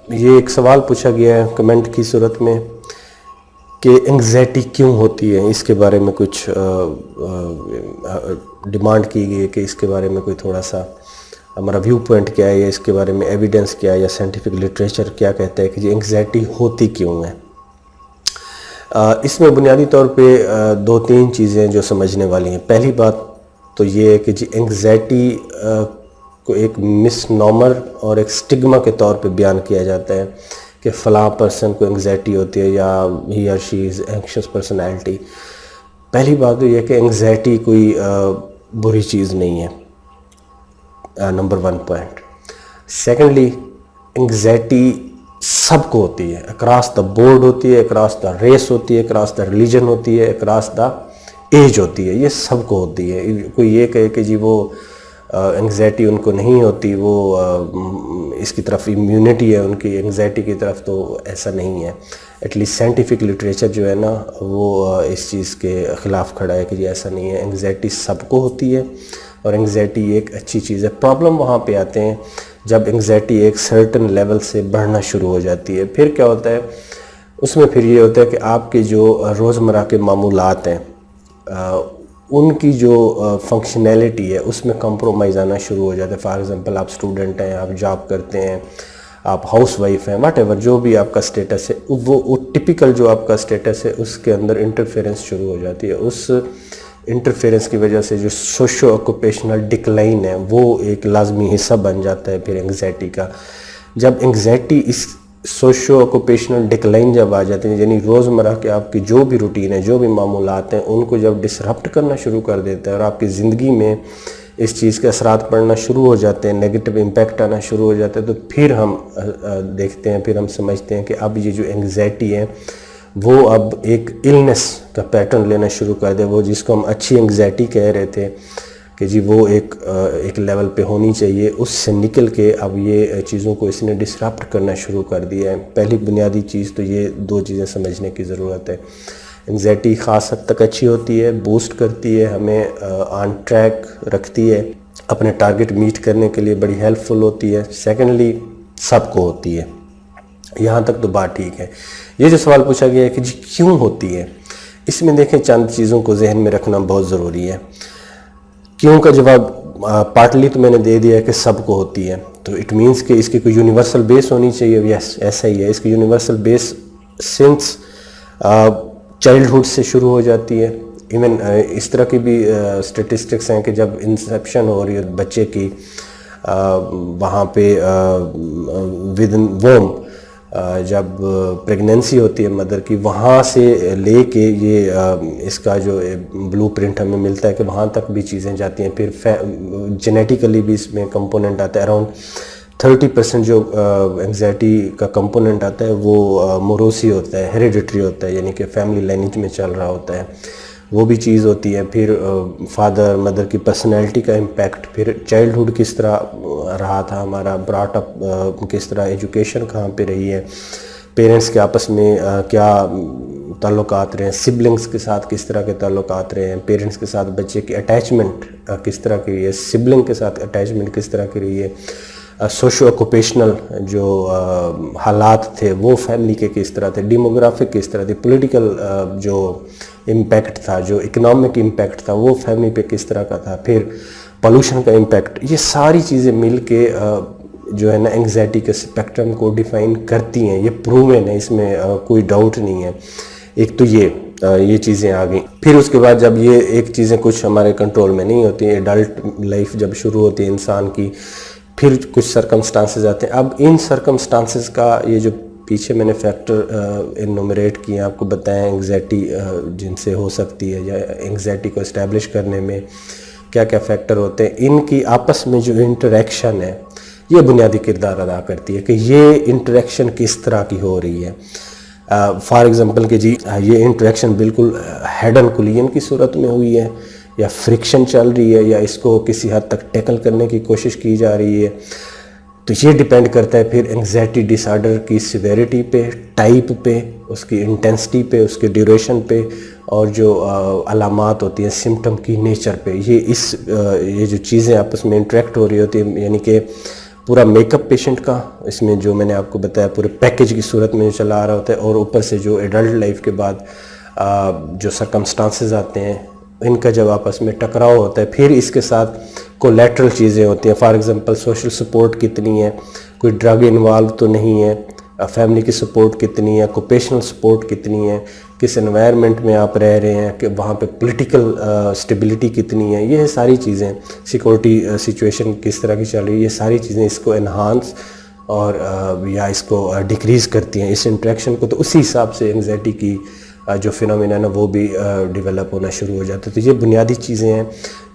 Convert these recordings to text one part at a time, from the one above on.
یہ ایک سوال پوچھا گیا ہے کمنٹ کی صورت میں کہ انگزائٹی کیوں ہوتی ہے، اس کے بارے میں کچھ ڈیمانڈ کی گئی ہے کہ اس کے بارے میں کوئی تھوڑا سا ہمارا ویو پوائنٹ کیا ہے، یا اس کے بارے میں ایویڈنس کیا ہے، یا سائنٹیفک لٹریچر کیا کہتا ہے کہ یہ انگزائٹی ہوتی کیوں ہے۔ اس میں بنیادی طور پہ دو تین چیزیں جو سمجھنے والی ہیں۔ پہلی بات تو یہ ہے کہ جی انگزائٹی کو ایک مس نامر اور ایک سٹگما کے طور پہ بیان کیا جاتا ہے کہ فلاں پرسن کو انگزائٹی ہوتی ہے یا ہی اور شی از اینکشس پرسنالٹی۔ پہلی بات تو یہ ہے کہ انگزائٹی کوئی بری چیز نہیں ہے، نمبر 1 پوائنٹ۔ سیکنڈلی، انگزائٹی سب کو ہوتی ہے، اکراس دا بورڈ ہوتی ہے، اکراس دا ریس ہوتی ہے، اکراس دا ریلیجن ہوتی ہے، اکراس دا ایج ہوتی ہے، یہ سب کو ہوتی ہے۔ کوئی یہ کہے کہ جی وہ انگزائٹی ان کو نہیں ہوتی، وہ اس کی طرف امیونٹی ہے ان کی انگزائٹی کی طرف، تو ایسا نہیں ہے۔ ایٹ لیسٹ سائنٹیفک لٹریچر جو ہے نا وہ اس چیز کے خلاف کھڑا ہے کہ جی ایسا نہیں ہے، انگزائٹی سب کو ہوتی ہے اور انگزائٹی ایک اچھی چیز ہے۔ پرابلم وہاں پہ آتے ہیں جب انگزائٹی ایک سرٹن لیول سے بڑھنا شروع ہو جاتی ہے۔ پھر کیا ہوتا ہے اس میں، پھر یہ ہوتا ہے کہ آپ کے جو روزمرہ کے معمولات ہیں ان کی جو فنکشنیلٹی ہے اس میں کمپرومائز آنا شروع ہو جاتا ہے۔ فار ایگزامپل آپ اسٹوڈنٹ ہیں، آپ جاب کرتے ہیں، آپ ہاؤس وائف ہیں، واٹ ایور جو بھی آپ کا سٹیٹس ہے، وہ ٹپیکل جو آپ کا سٹیٹس ہے اس کے اندر انٹرفیرنس شروع ہو جاتی ہے۔ اس انٹرفیرنس کی وجہ سے جو سوشو آکوپیشنل ڈکلائن ہے وہ ایک لازمی حصہ بن جاتا ہے پھر انگزائٹی کا۔ جب انگزائٹی اس سوشو آکوپیشنل ڈکلائن جب آ جاتے ہیں، یعنی روزمرہ کے آپ کی جو بھی روٹین ہے، جو بھی معمولات ہیں، ان کو جب ڈسرپٹ کرنا شروع کر دیتا ہے اور آپ کی زندگی میں اس چیز کے اثرات پڑنا شروع ہو جاتے ہیں، نیگیٹو امپیکٹ آنا شروع ہو جاتا ہے، تو پھر ہم دیکھتے ہیں، پھر ہم سمجھتے ہیں کہ اب یہ جو انگزائٹی ہے وہ اب ایک النس کا پیٹرن لینا شروع کر دے۔ وہ جس کو ہم اچھی انگزائٹی کہہ رہے تھے کہ جی وہ ایک لیول پہ ہونی چاہیے، اس سے نکل کے اب یہ چیزوں کو اس نے ڈسرپٹ کرنا شروع کر دیا ہے۔ پہلی بنیادی چیز تو یہ دو چیزیں سمجھنے کی ضرورت ہے۔ انگزائٹی خاص حد تک اچھی ہوتی ہے، بوسٹ کرتی ہے، ہمیں آن ٹریک رکھتی ہے، اپنے ٹارگٹ میٹ کرنے کے لیے بڑی ہیلپ فل ہوتی ہے۔ سیکنڈلی، سب کو ہوتی ہے، یہاں تک تو بات ٹھیک ہے۔ یہ جو سوال پوچھا گیا ہے کہ جی کیوں ہوتی ہے، اس میں دیکھیں چند چیزوں کو ذہن میں رکھنا بہت ضروری ہے۔ کیوں کا جواب پارٹلی تو میں نے دے دیا ہے کہ سب کو ہوتی ہے، تو اٹ مینس کہ اس کی کوئی یونیورسل بیس ہونی چاہیے۔ یس، ایسا ہی ہے، اس کی یونیورسل بیس سنس چائلڈہڈ سے شروع ہو جاتی ہے۔ ایون اس طرح کی بھی اسٹیٹسٹکس ہیں کہ جب انسیپشن ہو رہی ہے بچے کی، وہاں پہ ود ان ووم جب پریگننسی ہوتی ہے مدر کی، وہاں سے لے کے یہ اس کا جو بلو پرنٹ ہمیں ملتا ہے کہ وہاں تک بھی چیزیں جاتی ہیں۔ پھر جینیٹیکلی بھی اس میں کمپوننٹ آتا ہے، اراؤنڈ 30% جو انگزائٹی کا کمپوننٹ آتا ہے وہ موروثی ہوتا ہے، ہیریڈیٹری ہوتا ہے، یعنی کہ فیملی لائنیج میں چل رہا ہوتا ہے، وہ بھی چیز ہوتی ہے۔ پھر فادر مدر کی پرسنالٹی کا امپیکٹ، پھر چائلڈہڈ کس طرح رہا تھا ہمارا، براٹ اپ کس طرح، ایجوکیشن کہاں پہ رہی ہے، پیرنٹس کے آپس میں کیا تعلقات رہے ہیں، سبلنگس کے ساتھ کس طرح کے تعلقات رہے ہیں، پیرنٹس کے ساتھ بچے کی اٹیچمنٹ کس طرح کی رہی ہے، سبلنگ کے ساتھ اٹیچمنٹ کس طرح کی رہی ہے، سوشو آکوپیشنل جو حالات تھے وہ فیملی کے کس طرح تھے، ڈیموگرافک کس طرح تھی، پولیٹیکل جو امپیکٹ تھا، جو اکنامک امپیکٹ تھا وہ فیملی پہ کس طرح کا تھا، پھر پولوشن کا امپیکٹ، یہ ساری چیزیں مل کے جو ہے نا انگزائٹی کے اسپیکٹرم کو ڈیفائن کرتی ہیں۔ یہ پروون ہے، اس میں کوئی ڈاؤٹ نہیں ہے۔ ایک تو یہ چیزیں آ گئیں۔ پھر اس کے بعد جب یہ ایک چیزیں کچھ ہمارے کنٹرول میں نہیں ہوتی ہیں، ایڈلٹ لائف جب شروع ہوتی ہے انسان کی، پھر کچھ سرکمسٹانسز آتے ہیں۔ اب ان سرکمسٹانسز کا یہ جو پیچھے میں نے فیکٹر انومریٹ کیے ہیں، آپ کو بتائیں انگزائٹی جن سے ہو سکتی ہے، یا انگزائٹی کو اسٹیبلش کرنے میں کیا کیا فیکٹر ہوتے ہیں، ان کی آپس میں جو انٹریکشن ہے یہ بنیادی کردار ادا کرتی ہے کہ یہ انٹریکشن کس طرح کی ہو رہی ہے۔ فار ایگزامپل کہ جی یہ انٹریکشن بالکل ہیڈ اینڈ کولین کی صورت میں ہوئی ہے، یا فرکشن چل رہی ہے، یا اس کو کسی حد تک ٹیکل کرنے کی کوشش کی جا رہی ہے، تو یہ ڈیپینڈ کرتا ہے پھر انگزائٹی ڈس آرڈر کی سیویرٹی پہ، ٹائپ پہ، اس کی انٹینسٹی پہ، اس کے ڈیوریشن پہ، اور جو علامات ہوتی ہیں سمٹم کی نیچر پہ۔ یہ جو چیزیں آپس میں انٹریکٹ ہو رہی ہوتی ہیں، یعنی کہ پورا میک اپ پیشنٹ کا اس میں جو میں نے آپ کو بتایا پورے پیکیج کی صورت میں جو چلا آ رہا ہوتا ہے، اور اوپر سے جو ایڈلٹ لائف کے بعد جو سرکمسٹانسز آتے ہیں ان کا جب آپس میں ٹکراؤ ہوتا ہے، پھر اس کے ساتھ کولیٹرل چیزیں ہوتی ہیں. فار ایگزامپل سوشل سپورٹ کتنی ہے، کوئی ڈرگ انوالو تو نہیں ہے، فیملی کی سپورٹ کتنی ہے، آکوپیشنل سپورٹ کتنی ہے، کس انوائرمنٹ میں آپ رہ رہے ہیں، کہ وہاں پہ پولیٹیکل اسٹیبلٹی کتنی ہے، یہ ساری چیزیں، سیکورٹی سچویشن کس طرح کی چل رہی ہے، یہ ساری چیزیں اس کو انہانس اور یا اس کو ڈیکریز کرتی ہیں اس انٹریکشن کو. تو اسی حساب سے انگزائٹی کی جو فینومینا ہے وہ بھی ڈیولپ ہونا شروع ہو جاتا ہے. تو یہ بنیادی چیزیں ہیں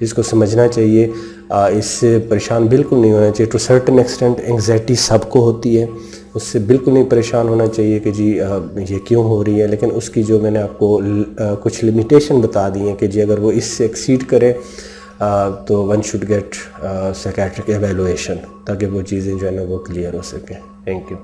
جس کو سمجھنا چاہیے. اس سے پریشان بالکل نہیں ہونا چاہیے. ٹو سرٹن ایکسٹینٹ انگزائٹی سب کو ہوتی ہے، اس سے بالکل نہیں پریشان ہونا چاہیے کہ جی یہ کیوں ہو رہی ہے. لیکن اس کی جو میں نے آپ کو کچھ لمیٹیشن بتا دی ہیں کہ جی اگر وہ اس سے ایکسیڈ کرے تو one should get psychiatric evaluation, تاکہ وہ چیزیں جو ہے نا وہ کلیئر ہو سکیں. Thank you.